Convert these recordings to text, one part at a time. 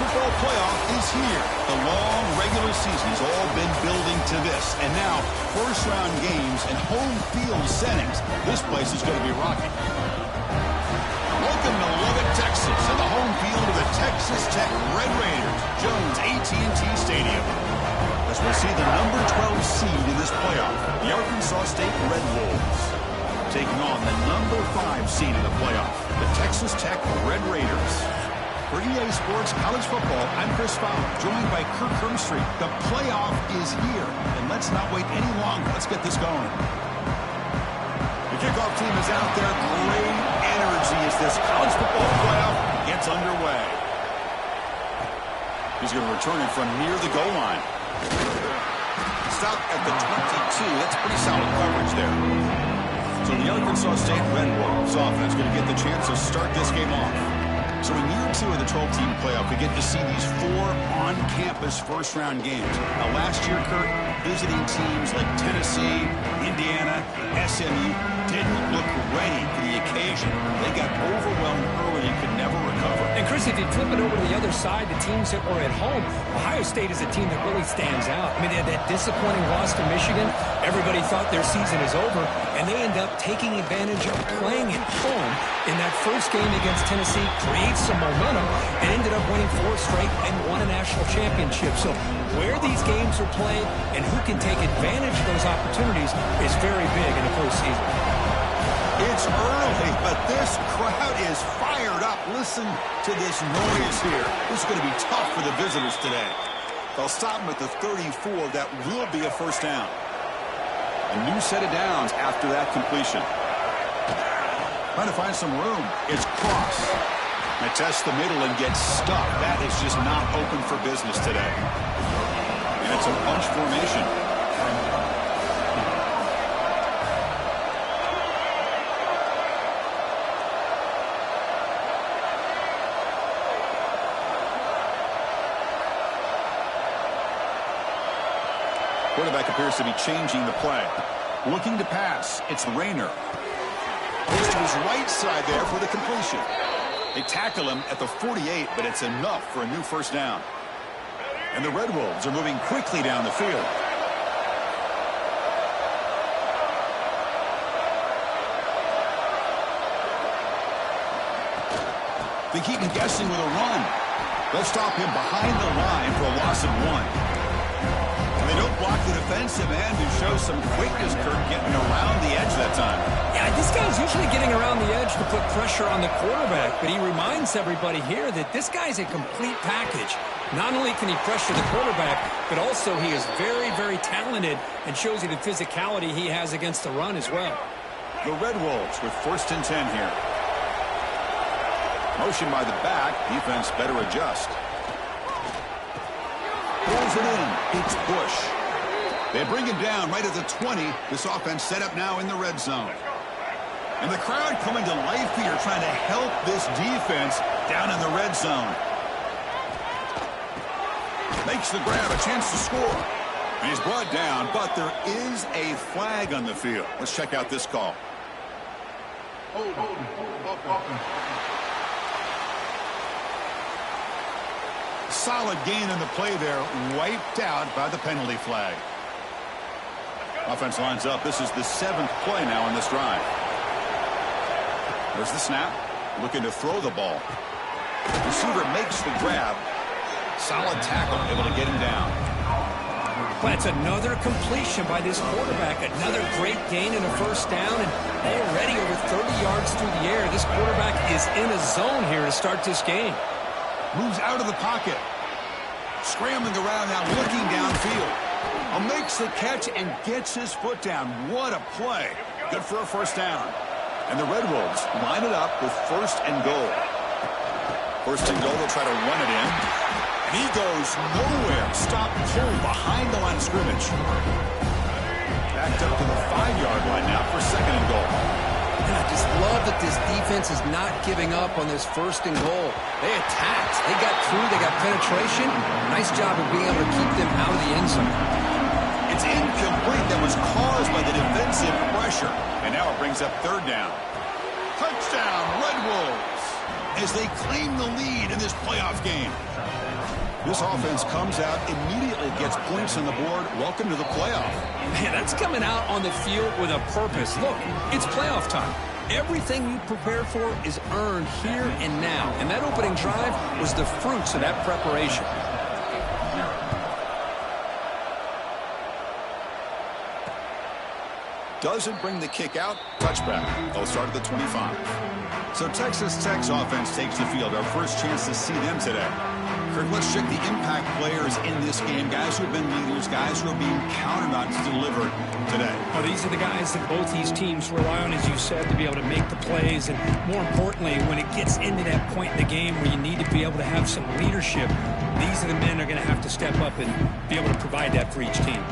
football playoff is here. The long regular season's all been building to this. And now, first-round games and home field settings. This place is going to be rocking. Welcome to Lubbock, Texas, and the home field of the Texas Tech Red Raiders, Jones AT&T Stadium. As we see the number 12 seed in this playoff, the Arkansas State Red Wolves, taking on the number 5 seed in the playoff, the Texas Tech Red Raiders. For EA Sports College Football, I'm Chris Fowler, joined by Kirk Hermstreet. The playoff is here, and let's not wait any longer. Let's get this going. The kickoff team is out there. Great energy as this college football playoff gets underway. He's going to return it from near the goal line. Stop at the 22. That's pretty solid coverage there. So the Arkansas State Red Wolves offense going to get the chance to start this game off. So in year 2 of the 12-team playoff, we get to see these 4 on-campus first-round games. Now, last year, Kurt, visiting teams like Tennessee, Indiana, SMU didn't look ready for the occasion. They got overwhelmed early and could never recover. And, Chris, if you flip it over to the other side, the teams that were at home, Ohio State is a team that really stands out. I mean, they had that disappointing loss to Michigan. Everybody thought their season is over, and they end up taking advantage of playing at home in that first game against Tennessee, create some momentum, and ended up winning 4 straight and won a national championship. So where these games are played and who can take advantage of those opportunities is very big in the postseason. It's early, but this crowd is fired up. Listen to this noise here. This is going to be tough for the visitors today. They'll stop them at the 34. That will be a first down. A new set of downs after that completion. Trying to find some room. It's Cross. They test the middle and get stuck. That is just not open for business today. And it's a bunch formation. Quarterback appears to be changing the play. Looking to pass. It's Rayner. Goes to his right side there for the completion. They tackle him at the 48, but it's enough for a new first down. And the Red Wolves are moving quickly down the field. They keep him guessing with a run. They'll stop him behind the line for a loss of 1. They don't block the defensive end who shows some quickness, Kirk, getting around the edge that time. Yeah, this guy's usually getting around the edge to put pressure on the quarterback, but he reminds everybody here that this guy's a complete package. Not only can he pressure the quarterback, but also he is very, very talented and shows you the physicality he has against the run as well. The Red Wolves with 1st and 10 here. Motion by the back. Defense better adjust. Pulls it in. It's Bush. They bring him down right at the 20. This offense set up now in the red zone. And the crowd coming to life here trying to help this defense down in the red zone. Makes the grab, a chance to score. And he's brought down, but there is a flag on the field. Let's check out this call. Solid gain in the play there, wiped out by the penalty flag. Offense lines up. This is the 7th play now on this drive. There's the snap. Looking to throw the ball. Receiver makes the grab. Solid tackle, able to get him down. That's another completion by this quarterback. Another great gain in a first down, and already over 30 yards through the air. This quarterback is in a zone here to start this game. Moves out of the pocket. Scrambling around now, looking downfield. Makes the catch and gets his foot down. What a play. Good for a first down. And the Red Wolves line it up with 1st and goal. 1st and goal, they'll try to run it in. And he goes nowhere. Stop cold behind the line of scrimmage. Backed up to the 5-yard line now for 2nd and goal. And I just love that this defense is not giving up on this 1st and goal. They attacked. They got through. They got penetration. Nice job of being able to keep them out of the end zone. It's incomplete. That was caused by the defensive pressure. And now it brings up 3rd down. Touchdown, Red Wolves, as they claim the lead in this playoff game. This offense comes out, immediately gets points on the board. Welcome to the playoff. Man, that's coming out on the field with a purpose. Look, it's playoff time. Everything you prepare for is earned here and now. And that opening drive was the fruits of that preparation. Doesn't bring the kick out. Touchback. They'll start at the 25. So Texas Tech's offense takes the field. Our first chance to see them today. Kirk, let's check the impact players in this game. Guys who have been leaders, guys who are being counted on to deliver today. Well, these are the guys that both these teams rely on, as you said, to be able to make the plays. And more importantly, when it gets into that point in the game where you need to be able to have some leadership, these are the men that are going to have to step up and be able to provide that for each team.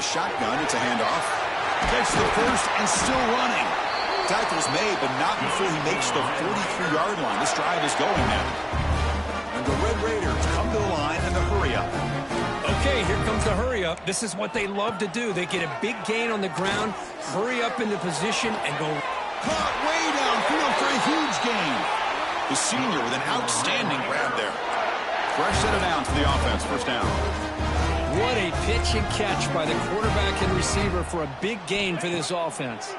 Shotgun, it's a handoff. Gets the first and still running. Tackle's made, but not before he makes the 43-yard line. This drive is going now. And the Red Raiders come to the line in the hurry-up. Okay, here comes the hurry-up. This is what they love to do. They get a big gain on the ground, hurry up into position, and go. Caught way downfield for a huge gain. The senior with an outstanding grab there. Fresh set of downs for the offense. First down. What a pitch and catch by the quarterback and receiver for a big gain for this offense.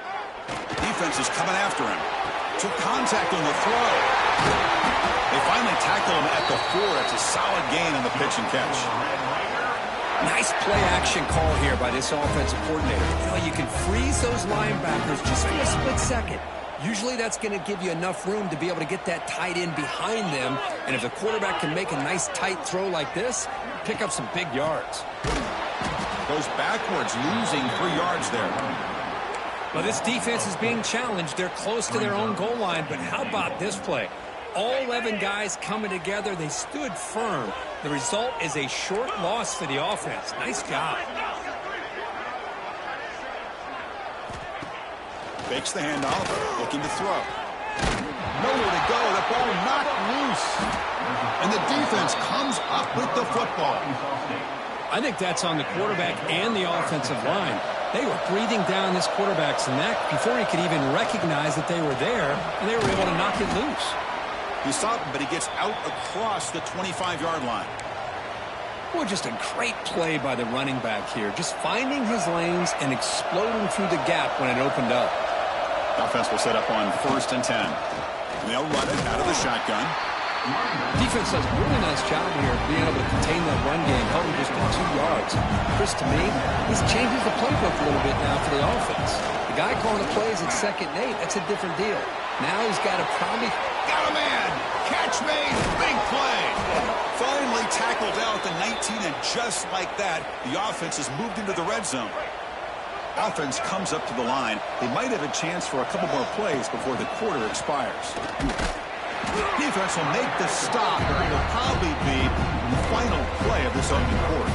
Defense is coming after him. Took contact on the throw. They finally tackle him at the 4. It's a solid gain on the pitch and catch. Nice play-action call here by this offensive coordinator. You know, you can freeze those linebackers just for a split second. Usually that's going to give you enough room to be able to get that tight end behind them. And if the quarterback can make a nice tight throw like this, pick up some big yards. Goes backwards, losing 3 yards there. Well, this defense is being challenged. They're close to their own goal line, but how about this play? All 11 guys coming together. They stood firm. The result is a short loss for the offense. Nice job. Fakes the handoff, looking to throw. Nowhere to go, the ball knocked loose. And the defense comes up with the football. I think that's on the quarterback and the offensive line. They were breathing down this quarterback's neck before he could even recognize that they were there, and they were able to knock it loose. He stopped him, but he gets out across the 25-yard line. Boy, just a great play by the running back here. Just finding his lanes and exploding through the gap when it opened up. Offense will set up on 1st and 10. They'll run it out of the shotgun. Defense does a really nice job here being able to contain that run game, held him just to 2 yards. Chris, to me, this changes the playbook a little bit now for the offense. The guy calling the plays at 2nd and 8, that's a different deal. Now he's got to probably... Got a man! Catch made! Big play! Finally tackled out at the 19, and just like that, the offense has moved into the red zone. Offense comes up to the line. They might have a chance for a couple more plays before the quarter expires. Defense will make the stop, but it will probably be the final play of this opening quarter.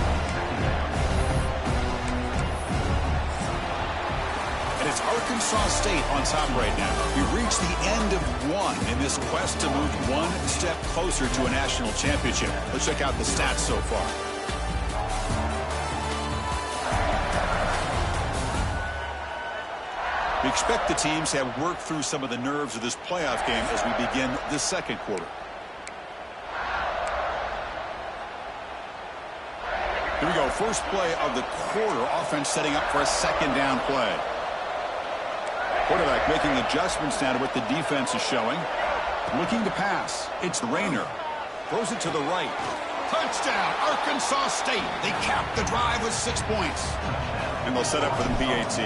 And it's Arkansas State on top right now. We've reached the end of one in this quest to move one step closer to a national championship. Let's check out the stats so far. We expect the teams to have worked through some of the nerves of this playoff game as we begin the second quarter. Here we go. First play of the quarter. Offense setting up for a 2nd down play. Quarterback making adjustments now to what the defense is showing. Looking to pass. It's Rayner. Throws it to the right. Touchdown, Arkansas State. They cap the drive with 6 points. And they'll set up for the PAT.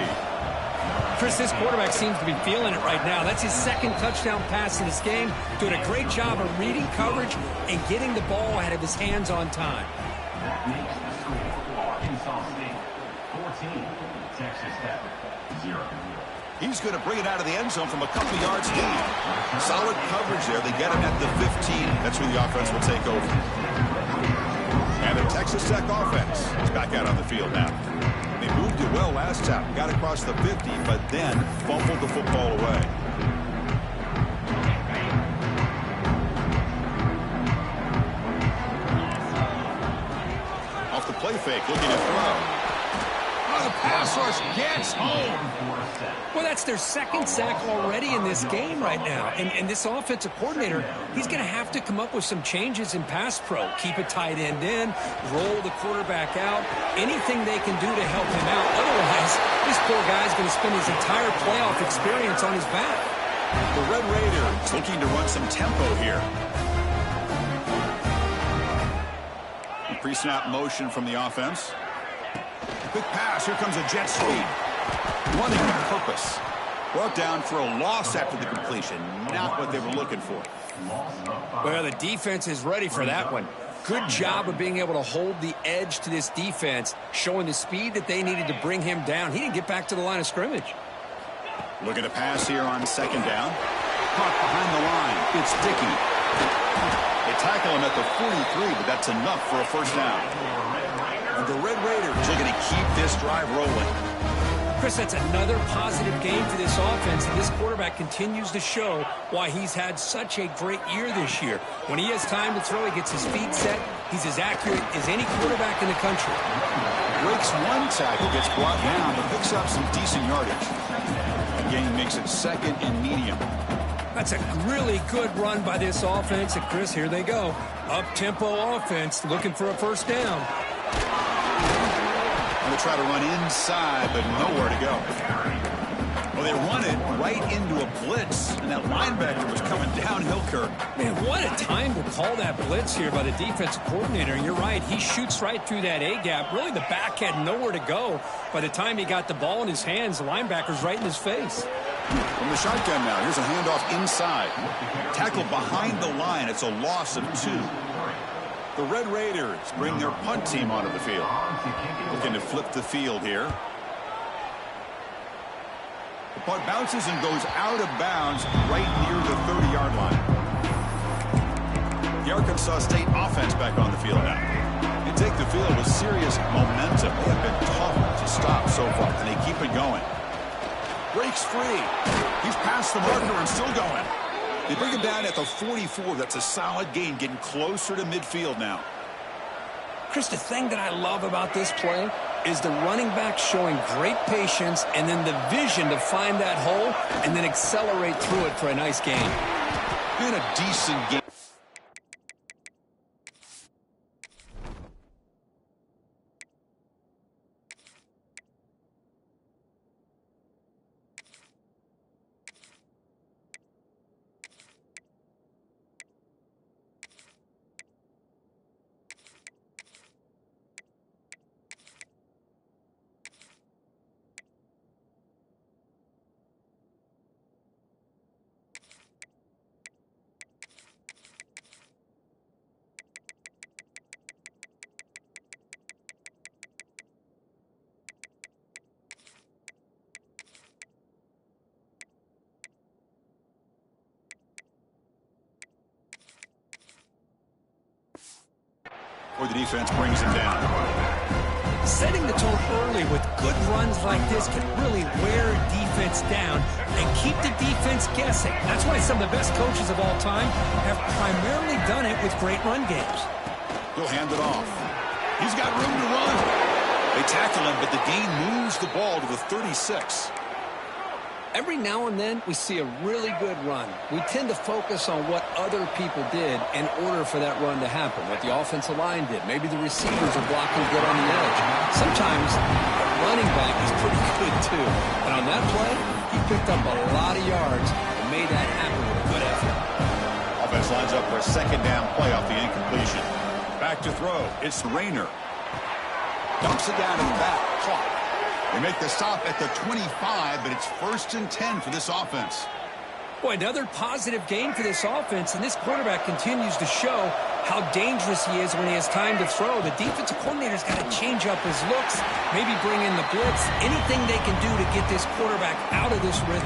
Chris, this quarterback seems to be feeling it right now. That's his 2nd touchdown pass in this game. Doing a great job of reading coverage and getting the ball out of his hands on time. He's going to bring it out of the end zone from a couple yards deep. Solid coverage there. They get him at the 15. That's where the offense will take over. And the Texas Tech offense is back out on the field now. They moved it well last time. Got across the 50, but then fumbled the football away. Off the play fake, looking to throw. Oh, the pass rush gets home. Well, that's their second sack already in this game right now. And this offensive coordinator, he's going to have to come up with some changes in pass pro. Keep a tight end in, roll the quarterback out, anything they can do to help him out. Otherwise, this poor guy's going to spend his entire playoff experience on his back. The Red Raiders looking to run some tempo here. Pre-snap motion from the offense. Quick pass. Here comes a jet sweep. Running with purpose. Brought down for a loss after the completion. Not what they were looking for. Well, the defense is ready for that one. Good job of being able to hold the edge to this defense, showing the speed that they needed to bring him down. He didn't get back to the line of scrimmage. Look at a pass here on second down. Caught behind the line. It's Dickey. They tackle him at the 43, but that's enough for a first down. And the Red Raiders are going to keep this drive rolling. Chris, that's another positive game for this offense, and this quarterback continues to show why he's had such a great year this year. When he has time to throw, he gets his feet set. He's as accurate as any quarterback in the country. Breaks one tackle, gets brought down, but picks up some decent yardage. The game makes it second and medium. That's a really good run by this offense. And, Chris, here they go. Up-tempo offense looking for a first down. Going to try to run inside, but nowhere to go. Well, they run it right into a blitz, and that linebacker was coming downhill, Kirk. Man, what a time to call that blitz here by the defensive coordinator. And you're right, he shoots right through that A-gap. Really, the back had nowhere to go. By the time he got the ball in his hands, the linebacker's right in his face. From the shotgun now, here's a handoff inside. Tackle behind the line. It's a loss of 2. The Red Raiders bring their punt team onto the field. Looking to flip the field here. The punt bounces and goes out of bounds right near the 30-yard line. The Arkansas State offense back on the field now. They take the field with serious momentum. They have been tough to stop so far, and they keep it going. Breaks free. He's past the marker and still going. They bring him down at the 44. That's a solid gain, getting closer to midfield now. Chris, the thing that I love about this play is the running back showing great patience and then the vision to find that hole and then accelerate through it for a nice gain. Been a decent game. Or the defense brings him down. Setting the tone early with good runs like this can really wear defense down and keep the defense guessing. That's why some of the best coaches of all time have primarily done it with great run games. He'll hand it off. He's got room to run. They tackle him, but the gain moves the ball to the 36. Every now and then, we see a really good run. We tend to focus on what other people did in order for that run to happen, what the offensive line did. Maybe the receivers are blocking good on the edge. Sometimes the running back is pretty good, too. And on that play, he picked up a lot of yards and made that happen with a good effort. Offense lines up for a second down play off the incompletion. Back to throw. It's Rayner. Dumps it down in the back. Caught. They make the stop at the 25, but it's 1st and 10 for this offense. Boy, another positive game for this offense, and this quarterback continues to show how dangerous he is when he has time to throw. The defensive coordinator's got to change up his looks, maybe bring in the blitz, anything they can do to get this quarterback out of this rhythm.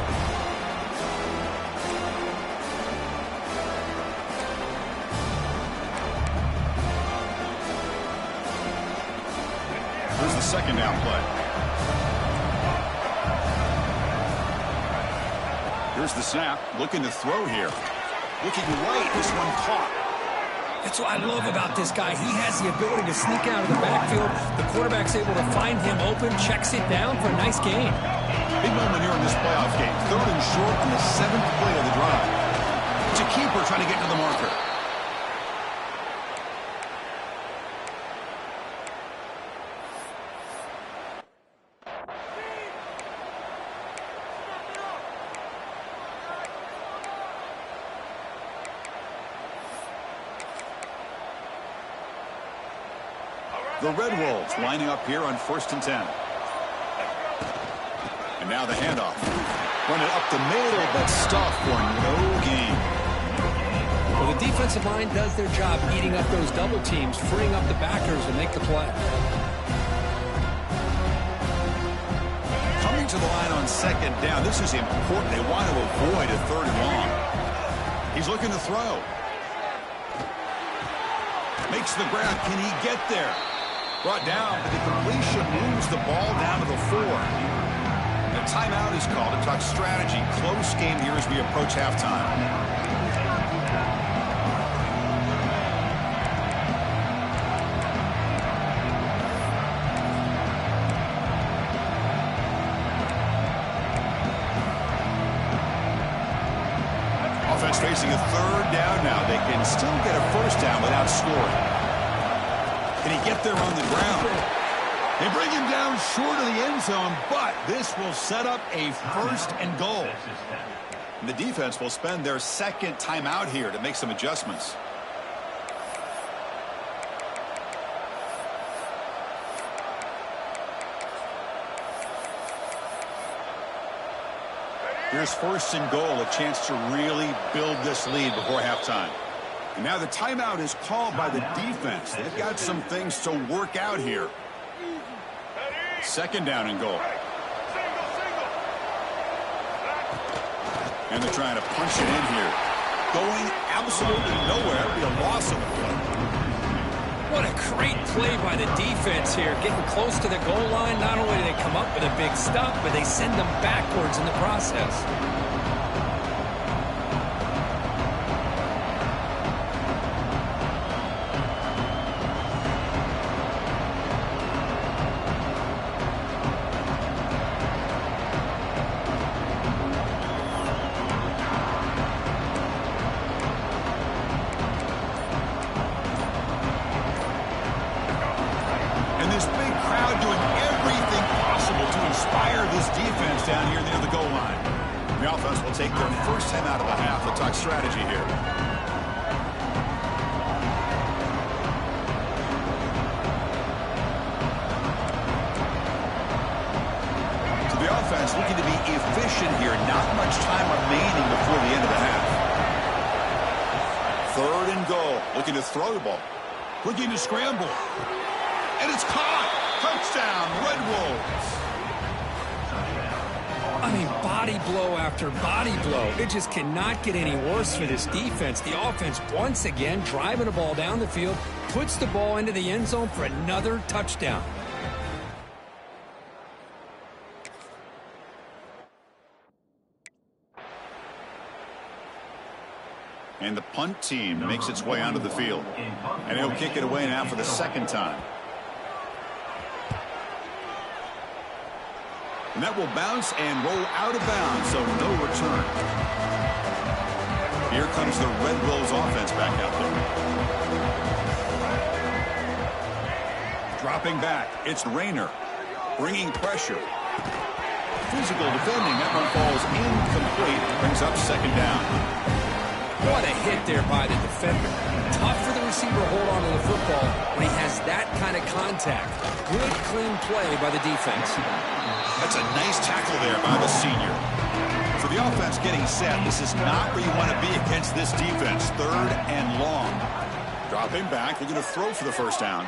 Here's the second down play. Here's the snap, looking to throw here. Looking right, this one caught. That's what I love about this guy. He has the ability to sneak out of the backfield. The quarterback's able to find him open, checks it down for a nice gain. Big moment here in this playoff game. 3rd and short on the 7th play of the drive. It's a keeper trying to get to the marker. The Red Wolves lining up here on 1st and 10. And now the handoff. Run it up the middle, but stuffed for no gain. Well, the defensive line does their job eating up those double teams, freeing up the backers to make the play. Coming to the line on 2nd down. This is important. They want to avoid a 3rd and long. He's looking to throw. Makes the grab. Can he get there? Brought down, but the completion moves the ball down to the 4. The timeout is called to talk strategy. Close game here as we approach halftime. Offense facing a 3rd down now. They can still get a 1st down without scoring. Can he get there on the ground? They bring him down short of the end zone, but this will set up a 1st and goal. And the defense will spend their 2nd timeout here to make some adjustments. Here's 1st and goal, a chance to really build this lead before halftime. And now the timeout is called by the defense. They've got some things to work out here. 2nd down and goal. And they're trying to punch it in here. Going absolutely nowhere. It'll be a loss of the play. What a great play by the defense here. Getting close to the goal line. Not only do they come up with a big stop, but they send them backwards in the process. Take their 1st time out of the half. We'll talk strategy here. So the offense looking to be efficient here. Not much time remaining before the end of the half. 3rd and goal. Looking to throw the ball. Looking to scramble. And it's caught. Touchdown, Red Wolves. I mean, body blow after body blow. It just cannot get any worse for this defense. The offense, once again, driving the ball down the field, puts the ball into the end zone for another touchdown. And the punt team makes its way onto the field. And he'll kick it away now for the 2nd time. And that will bounce and roll out of bounds, so no return. Here comes the Red Wolves offense back out there. Dropping back, it's Rayner. Bringing pressure. Physical defending, that one falls incomplete. Brings up 2nd down. What a hit there by the defender. Tough for the receiver to hold on to the football when he has that kind of contact. Good, clean play by the defense. That's a nice tackle there by the senior. For the offense getting set, this is not where you want to be against this defense. 3rd and long. Dropping back, looking to throw for the 1st down.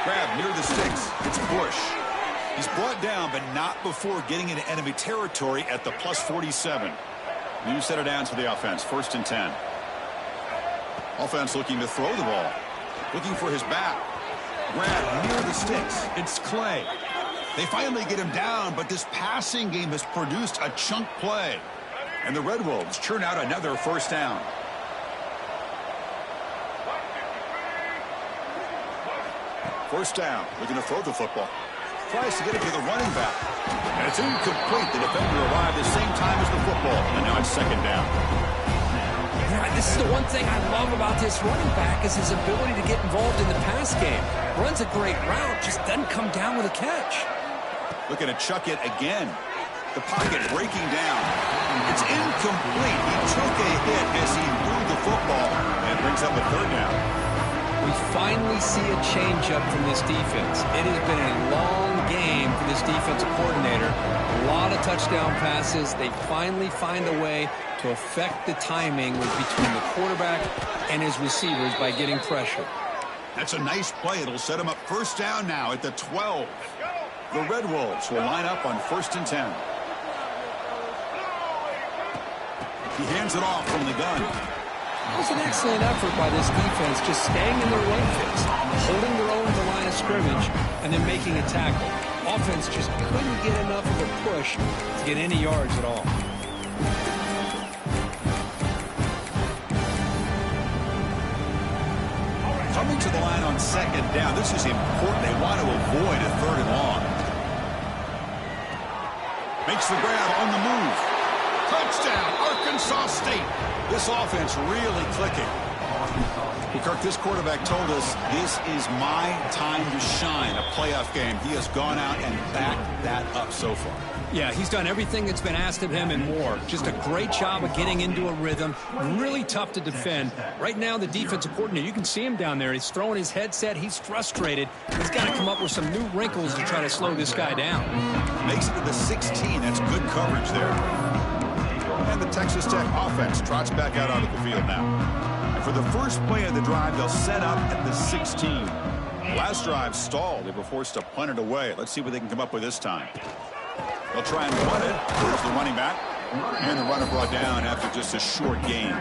Grab near the sticks. It's Bush. He's brought down, but not before getting into enemy territory at the plus 47. New set of downs for the offense. 1st and 10. Offense looking to throw the ball. Looking for his back. Grab near the sticks. It's Clay. They finally get him down, but this passing game has produced a chunk play. And the Red Wolves churn out another 1st down. First down. Looking to throw the football. Tries to get it to the running back. And it's incomplete. The defender arrived at the same time as the football. And now it's second down. This is the one thing I love about this running back is his ability to get involved in the pass game. Runs a great route, just doesn't come down with a catch. Looking to chuck it again. The pocket breaking down. It's incomplete. He took a hit as he threw the football and brings up a third down. We finally see a change-up from this defense. It has been a long game for this defensive coordinator. A lot of touchdown passes. They finally find a way to affect the timing between the quarterback and his receivers by getting pressure. That's a nice play. It'll set him up first down now at the 12. The Red Wolves will line up on 1st and 10. He hands it off from the gun. It was an excellent effort by this defense, just staying in their run fits, holding their own at the line of scrimmage, and then making a tackle. Offense just couldn't get enough of a push to get any yards at all. Coming to the line on second down. This is important. They want to avoid a third and long. Makes the grab on the move. Touchdown, Arkansas State. This offense really clicking. Kirk, this quarterback told us this is my time to shine, a playoff game. He has gone out and backed that up so far. Yeah, he's done everything that's been asked of him and more. Just a great job of getting into a rhythm. Really tough to defend. Right now, the defensive coordinator, you can see him down there. He's throwing his headset. He's frustrated. He's got to come up with some new wrinkles to try to slow this guy down. Makes it to the 16. That's good coverage there. And the Texas Tech offense trots back out onto the field now. And for the first play of the drive, they'll set up at the 16. Last drive stalled. They were forced to punt it away. Let's see what they can come up with this time. They'll try and run it. There's the running back. And the runner brought down after just a short gain.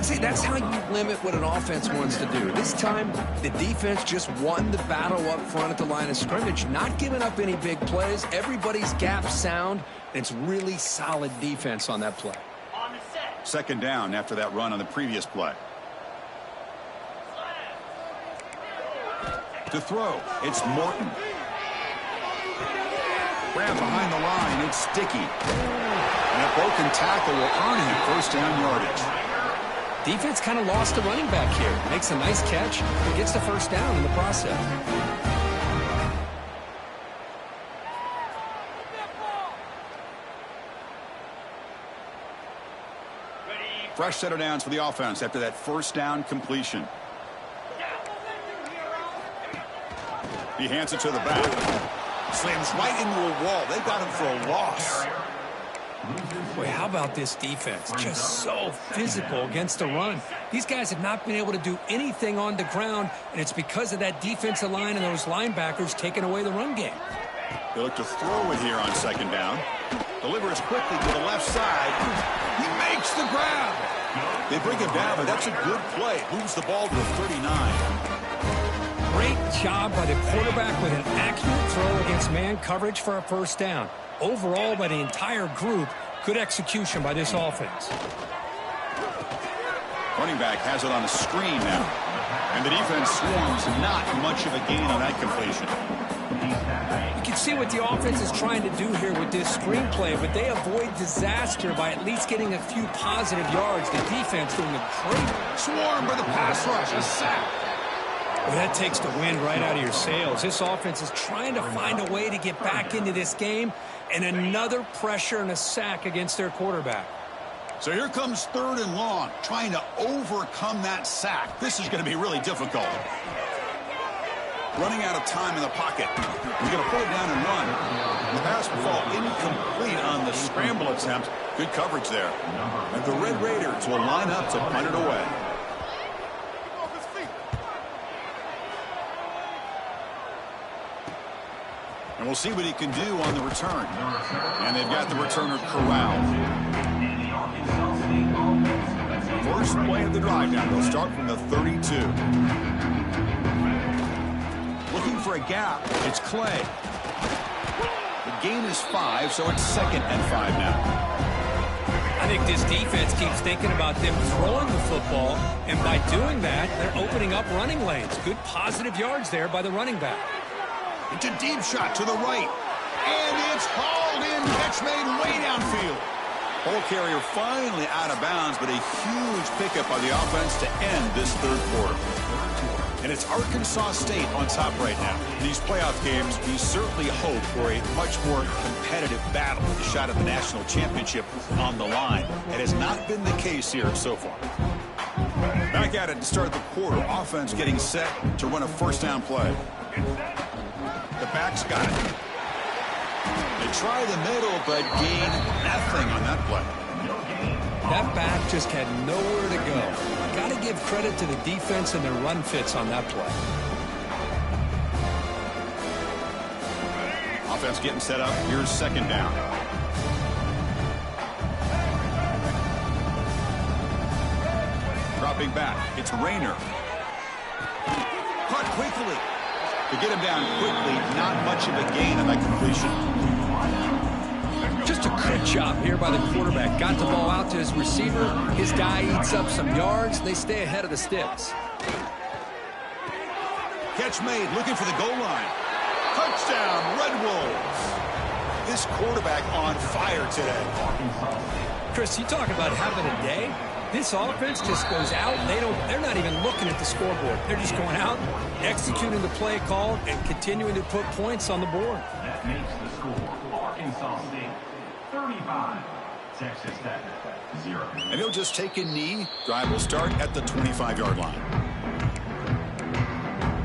See, that's how you limit what an offense wants to do. This time, the defense just won the battle up front at the line of scrimmage, not giving up any big plays. Everybody's gap sound. It's really solid defense on that play. Second down after that run on the previous play. To throw, it's Morton. Grab behind the line, it's Sticky. And a broken tackle will earn him first down yardage. Defense kind of lost the running back here. Makes a nice catch and gets the first down in the process. Fresh set of downs for the offense after that first down completion. He hands it to the back. Slams right into a wall. They got him for a loss. Boy, how about this defense? Just so physical against the run. These guys have not been able to do anything on the ground, and it's because of that defensive line and those linebackers taking away the run game. They look to throw it here on second down. Delivers quickly to the left side. He makes the grab. They bring him down, but that's a good play. Moves the ball to the 39. Great job by the quarterback with an accurate throw against man coverage for a first down. Overall, by the entire group, good execution by this offense. Running back has it on a screen now. And the defense swarms, not much of a gain on that completion. You can see what the offense is trying to do here with this screenplay, but they avoid disaster by at least getting a few positive yards. The defense doing a great Swarm by the pass rush, a sack. Well, that takes the wind right out of your sails. This offense is trying to find a way to get back into this game, and another pressure and a sack against their quarterback. So here comes third and long, trying to overcome that sack. This is going to be really difficult. Running out of time in the pocket. He's going to put it down and run. The pass will fall incomplete on the scramble attempt. Good coverage there. And the Red Raiders will line up to punt it away. And we'll see what he can do on the return. And they've got the returner corralled. First play of the drive now. They'll start from the 32. Looking for a gap. It's Clay. The gain is 5, so it's 2nd and 5 now. I think this defense keeps thinking about them throwing the football, and by doing that, they're opening up running lanes. Good positive yards there by the running back. It's a deep shot to the right. And it's hauled in. Catch made way downfield. Ball carrier finally out of bounds, but a huge pickup by the offense to end this third quarter. And it's Arkansas State on top right now. In these playoff games, we certainly hope for a much more competitive battle. The shot at the national championship on the line. It has not been the case here so far. Back at it to start the quarter. Offense getting set to run a first down play. The back's got it. They try the middle, but gain nothing on that play. That back just had nowhere to go. Got to give credit to the defense and their run fits on that play. Offense getting set up. Here's second down. Dropping back. It's Rayner. Caught quickly. To get him down quickly, not much of a gain on that completion. Just a good job here by the quarterback. Got the ball out to his receiver. His guy eats up some yards. They stay ahead of the sticks. Catch made, looking for the goal line. Touchdown, Red Wolves. This quarterback on fire today. Chris, you talk about having a day. This offense just goes out. They're not even looking at the scoreboard. They're just going out, executing the play call, and continuing to put points on the board. That makes the score Arkansas State 35, Texas Tech 0. And he'll just take a knee. Drive will start at the 25-yard line.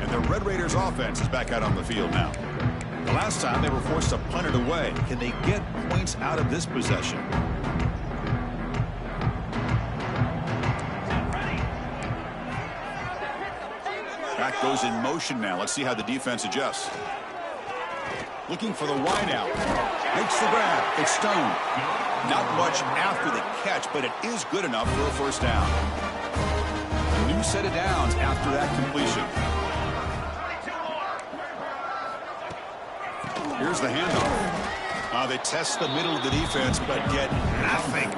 And the Red Raiders offense is back out on the field now. The last time they were forced to punt it away. Can they get points out of this possession? Back goes in motion now. Let's see how the defense adjusts. Looking for the wideout. Makes the grab. It's Stone. Not much after the catch, but it is good enough for a first down. A new set of downs after that completion. Here's the handoff. They test the middle of the defense, but get nothing.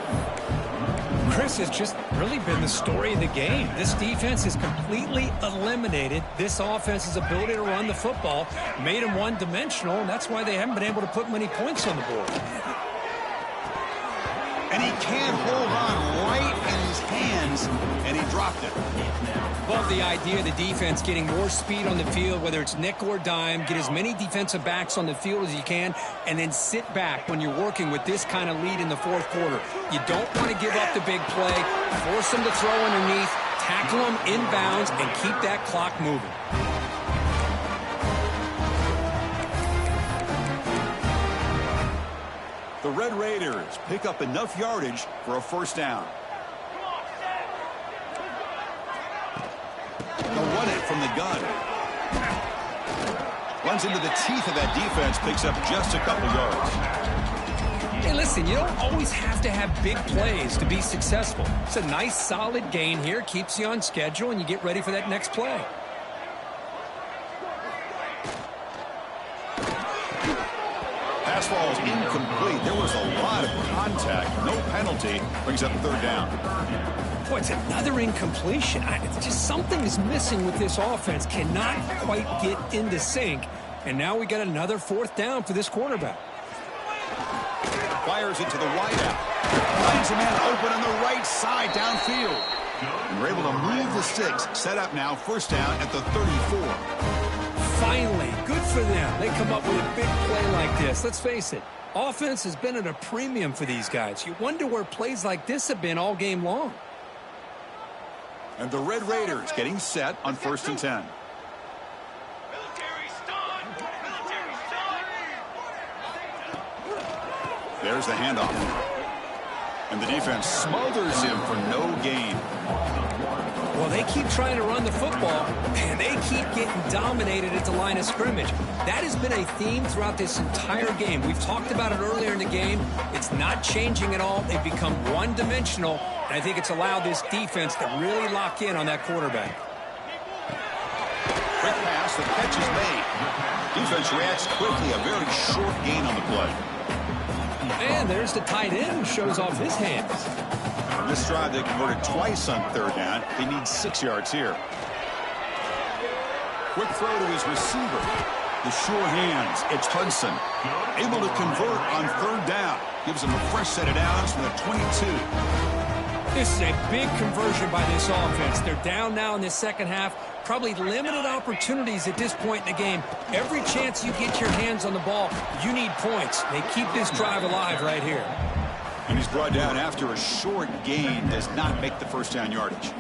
Chris, has just really been the story of the game. This defense has completely eliminated this offense's ability to run the football, made them one-dimensional, and that's why they haven't been able to put many points on the board. And he can't hold on right in his hands, and he dropped it. Love the idea of the defense getting more speed on the field, whether it's nickel or dime, get as many defensive backs on the field as you can, and then sit back when you're working with this kind of lead in the fourth quarter. You don't want to give up the big play, force them to throw underneath, tackle them inbounds, and keep that clock moving. The Red Raiders pick up enough yardage for a first down. They'll run it from the gun. Runs into the teeth of that defense, picks up just a couple yards. Hey, listen, you don't always have to have big plays to be successful. It's a nice, solid gain here, keeps you on schedule, and you get ready for that next play. Pass ball is incomplete. There was a lot of contact. No penalty. Brings up third down. Boy, it's another incompletion. It's just something is missing with this offense. Cannot quite get into sync. And now we got another fourth down for this quarterback. Fires into the wideout. Finds a man open on the right side downfield. And we're able to move the sticks. Set up now, first down at the 34. Finally, good for them. They come up with a big play like this. Let's face it, offense has been at a premium for these guys. You wonder where plays like this have been all game long. And the Red Raiders getting set on first and 10. There's the handoff. And the defense smothers him for no gain. Well, they keep trying to run the football, and they keep getting dominated at the line of scrimmage. That has been a theme throughout this entire game. We've talked about it earlier in the game. It's not changing at all. They've become one-dimensional, and I think it's allowed this defense to really lock in on that quarterback. Quick pass, the catch is made. Defense reacts quickly, a very short gain on the play. And there's the tight end who shows off his hands. On this drive, they converted twice on third down. They need 6 yards here. Quick throw to his receiver. The sure hands. It's Hudson. Able to convert on third down. Gives him a fresh set of downs from the 22. This is a big conversion by this offense. They're down now in this second half. Probably limited opportunities at this point in the game. Every chance you get your hands on the ball, you need points. They keep this drive alive right here. And he's brought down after a short gain. Does not make the first down yardage.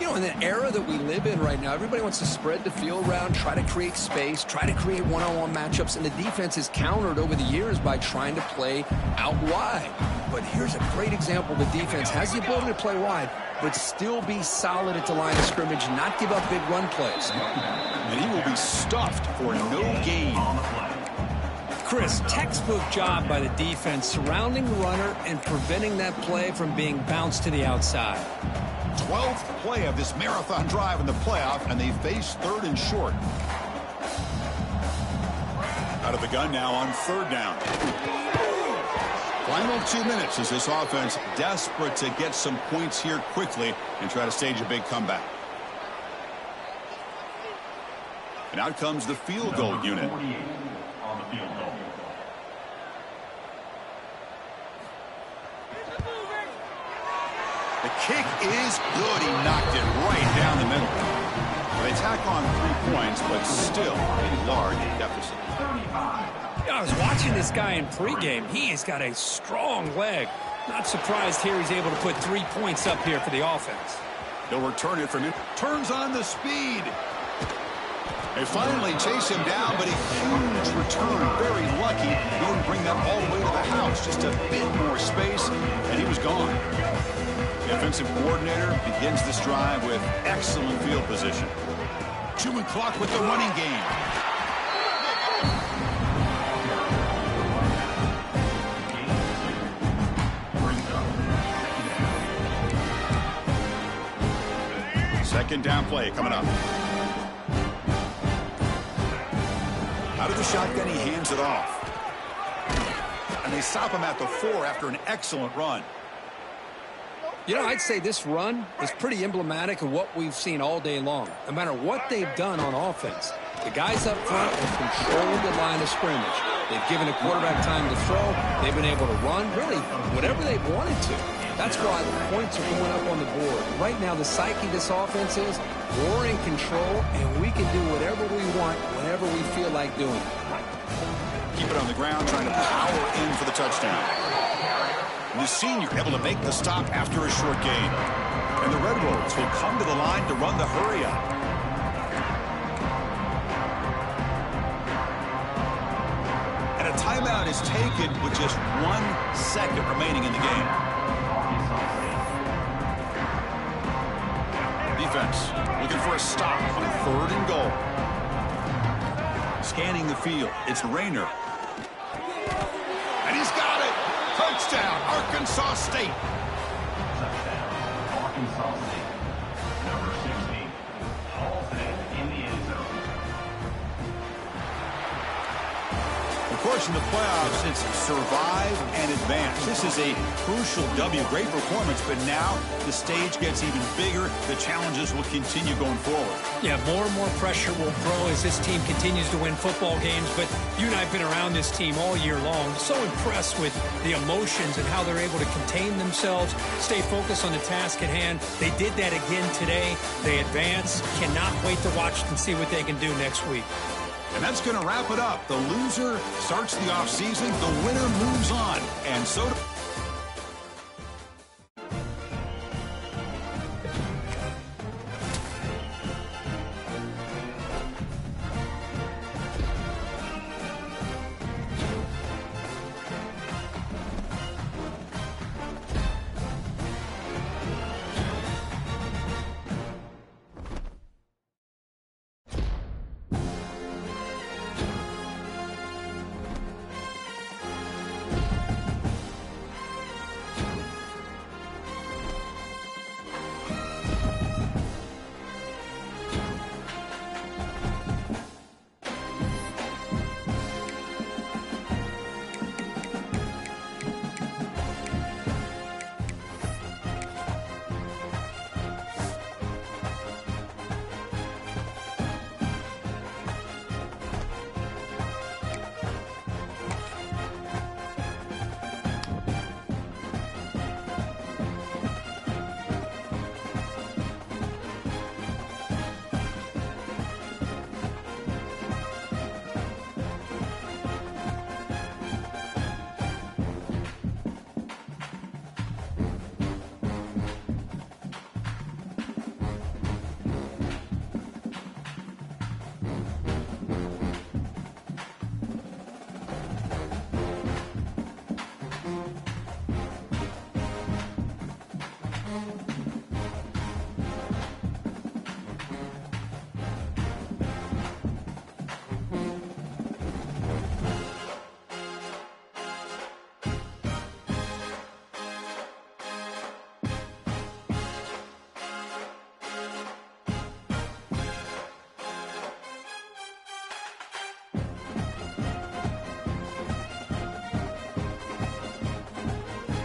You know, in the era that we live in right now, everybody wants to spread the field around, try to create space, try to create one-on-one matchups, and the defense is countered over the years by trying to play out wide. But here's a great example. The defense has the ability to play wide, but still be solid at the line of scrimmage, not give up big run plays. And he will be stuffed for no gain. Chris, textbook job by the defense surrounding the runner and preventing that play from being bounced to the outside. 12th play of this marathon drive in the playoff, and they face third and short. Out of the gun now on third down. Final 2 minutes as this offense desperate to get some points here quickly and try to stage a big comeback. And out comes the field goal unit. On the field goal. The kick is good. He knocked it right down the middle. They tack on 3 points, but still a large deficit. I was watching this guy in pregame. He has got a strong leg. Not surprised here he's able to put 3 points up here for the offense. He'll return it from him. Turns on the speed. They finally chase him down, but a huge return. Very lucky. He didn't bring that all the way to the house. Just a bit more space, and he was gone. The offensive coordinator begins this drive with excellent field position. Chewing clock with the running game. Second down play coming up. Out of the shotgun, he hands it off. And they stop him at the 4 after an excellent run. You know, I'd say this run is pretty emblematic of what we've seen all day long. No matter what they've done on offense, the guys up front have controlled the line of scrimmage. They've given a quarterback time to throw. They've been able to run, really, whatever they've wanted to. That's why the points are going up on the board. Right now, the psyche of this offense is we're in control, and we can do whatever we want, whenever we feel like doing it. Keep it on the ground, trying to power in for the touchdown. And the senior able to make the stop after a short gain. And the Red Wolves will come to the line to run the hurry-up. And a timeout is taken with just 1 second remaining in the game. Defense looking for a stop on third and goal. Scanning the field, it's Rayner. And he's got it! Touchdown, Arkansas State! Touchdown, Arkansas State. Number 16, hauls it in the end zone. Of course, in the playoffs, it's survive and advance. This is a crucial W. Great performance, but now the stage gets even bigger. The challenges will continue going forward. Yeah, more and more pressure will grow as this team continues to win football games. But you and I have been around this team all year long. So impressed with the emotions and how they're able to contain themselves, stay focused on the task at hand. They did that again today. They advance. Cannot wait to watch and see what they can do next week. And that's going to wrap it up. The loser starts the offseason. The winner moves on. And so...